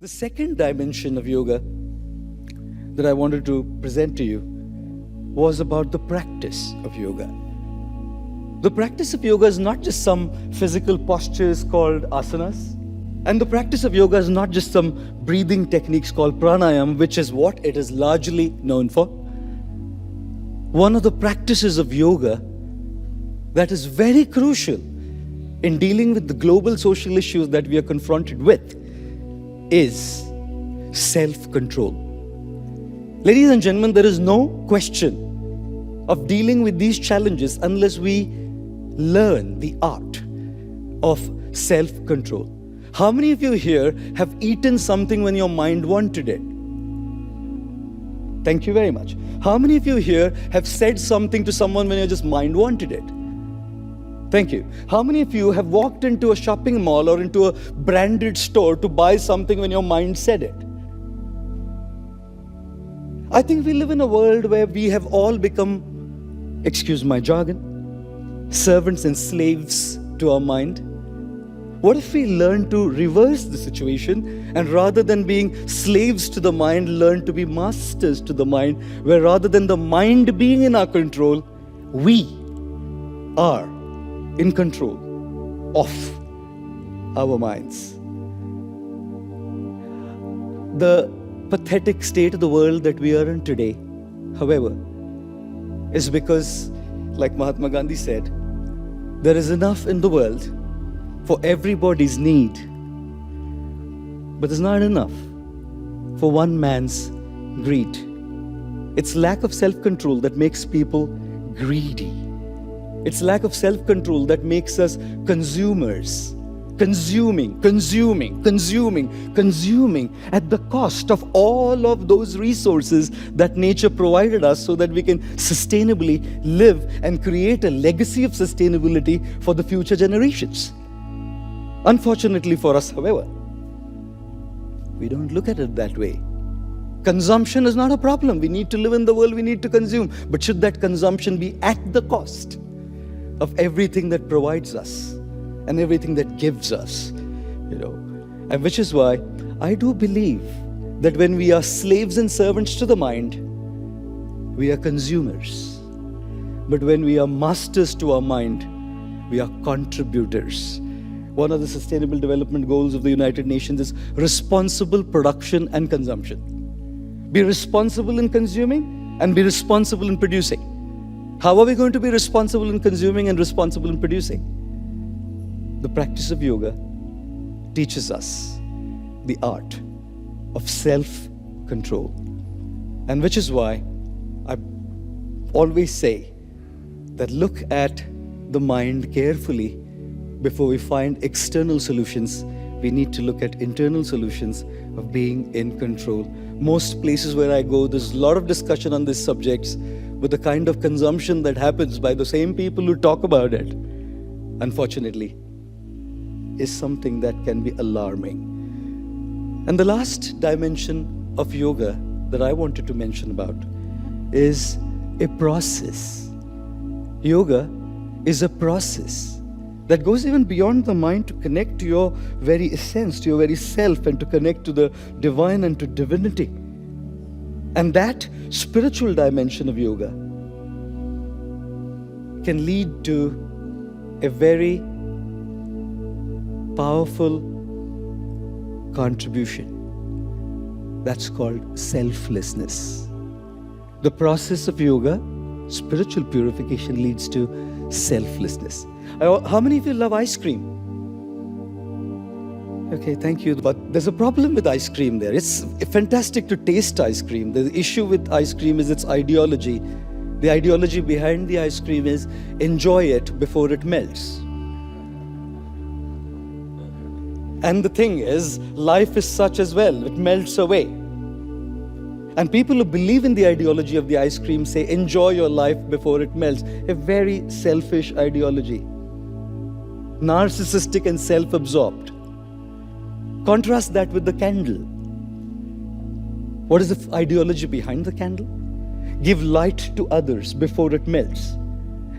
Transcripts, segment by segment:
The second dimension of yoga that I wanted to present to you was about the practice of yoga. The practice of yoga is not just some physical postures called asanas. And the practice of yoga is not just some breathing techniques called pranayama, which is what it is largely known for. One of the practices of yoga that is very crucial in dealing with the global social issues that we are confronted with is self-control. Ladies and gentlemen, there is no question of dealing with these challenges unless we learn the art of self-control. How many of you here have eaten something when your mind wanted it? Thank you very much. How many of you here have said something to someone when your just mind wanted it? Thank you. How many of you have walked into a shopping mall or into a branded store to buy something when your mind said it? I think we live in a world where we have all become, excuse my jargon, servants and slaves to our mind. What if we learn to reverse the situation and rather than being slaves to the mind, learn to be masters to the mind, where rather than the mind being in our control, we are in control of our minds. The pathetic state of the world that we are in today, however, is because, like Mahatma Gandhi said, there is enough in the world for everybody's need, but there's not enough for one man's greed. It's lack of self-control that makes people greedy. It's lack of self-control that makes us consumers, consuming at the cost of all of those resources that nature provided us so that we can sustainably live and create a legacy of sustainability for the future generations. Unfortunately for us, however, we don't look at it that way. Consumption is not a problem. We need to live in the world, we need to consume. But should that consumption be at the cost of everything that provides us and everything that gives us? And which is why I do believe that when we are slaves and servants to the mind, we are consumers. But when we are masters to our mind, we are contributors. One of the Sustainable Development Goals of the United Nations is responsible production and consumption. Be responsible in consuming and be responsible in producing. How are we going to be responsible in consuming and responsible in producing? The practice of yoga teaches us the art of self-control. And which is why I always say that look at the mind carefully. Before we find external solutions, we need to look at internal solutions of being in control. Most places where I go, there's a lot of discussion on these subjects, but the kind of consumption that happens by the same people who talk about it, unfortunately, is something that can be alarming. And the last dimension of yoga that I wanted to mention about is a process. Yoga is a process that goes even beyond the mind to connect to your very essence, to your very self, and to connect to the divine and to divinity. And that spiritual dimension of yoga can lead to a very powerful contribution. That's called selflessness. The process of yoga, spiritual purification, leads to selflessness. How many of you love ice cream? Okay, thank you. But there's a problem with ice cream there. It's fantastic to taste ice cream. The issue with ice cream is its ideology. The ideology behind the ice cream is enjoy it before it melts. And the thing is, life is such as well. It melts away. And people who believe in the ideology of the ice cream say, enjoy your life before it melts. A very selfish ideology. Narcissistic and self-absorbed. Contrast that with the candle. What is the ideology behind the candle? Give light to others before it melts.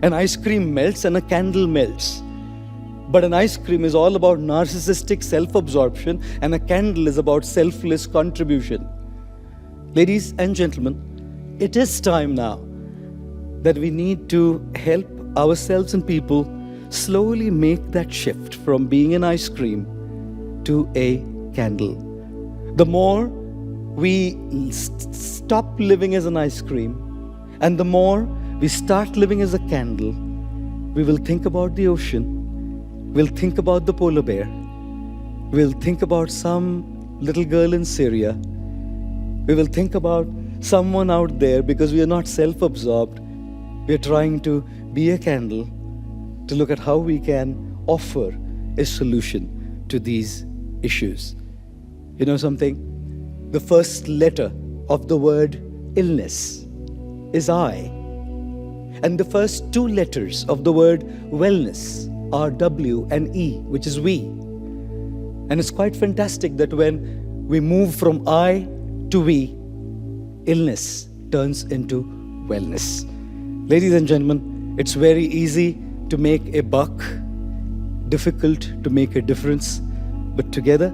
An ice cream melts and a candle melts. But an ice cream is all about narcissistic self-absorption, and a candle is about selfless contribution. Ladies and gentlemen, it is time now that we need to help ourselves and people slowly make that shift from being an ice cream to a candle. The more we stop living as an ice cream and the more we start living as a candle, we will think about the ocean, we'll think about the polar bear, we'll think about some little girl in Syria, we will think about someone out there, because we are not self-absorbed. We are trying to be a candle to look at how we can offer a solution to these issues. You know something? The first letter of the word illness is I. And the first two letters of the word wellness are W and E, which is we. And it's quite fantastic that when we move from I to we, illness turns into wellness. Ladies and gentlemen, it's very easy to make a buck, difficult to make a difference, but together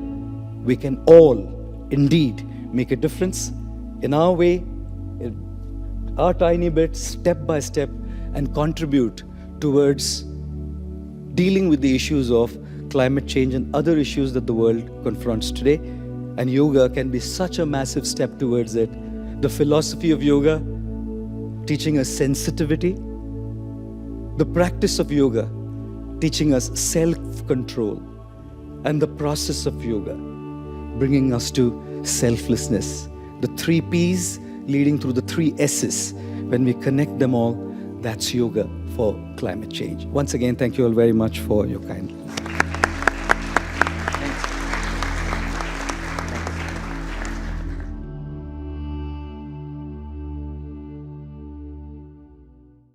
we can all indeed make a difference in our way, in our tiny bit, step by step, and contribute towards dealing with the issues of climate change and other issues that the world confronts today. And yoga can be such a massive step towards it. The philosophy of yoga teaching us sensitivity, the practice of yoga teaching us self-control, and the process of yoga bringing us to selflessness. The 3 P's leading through the 3 S's. When we connect them all, that's yoga for climate change. Once again, thank you all very much for your kindness.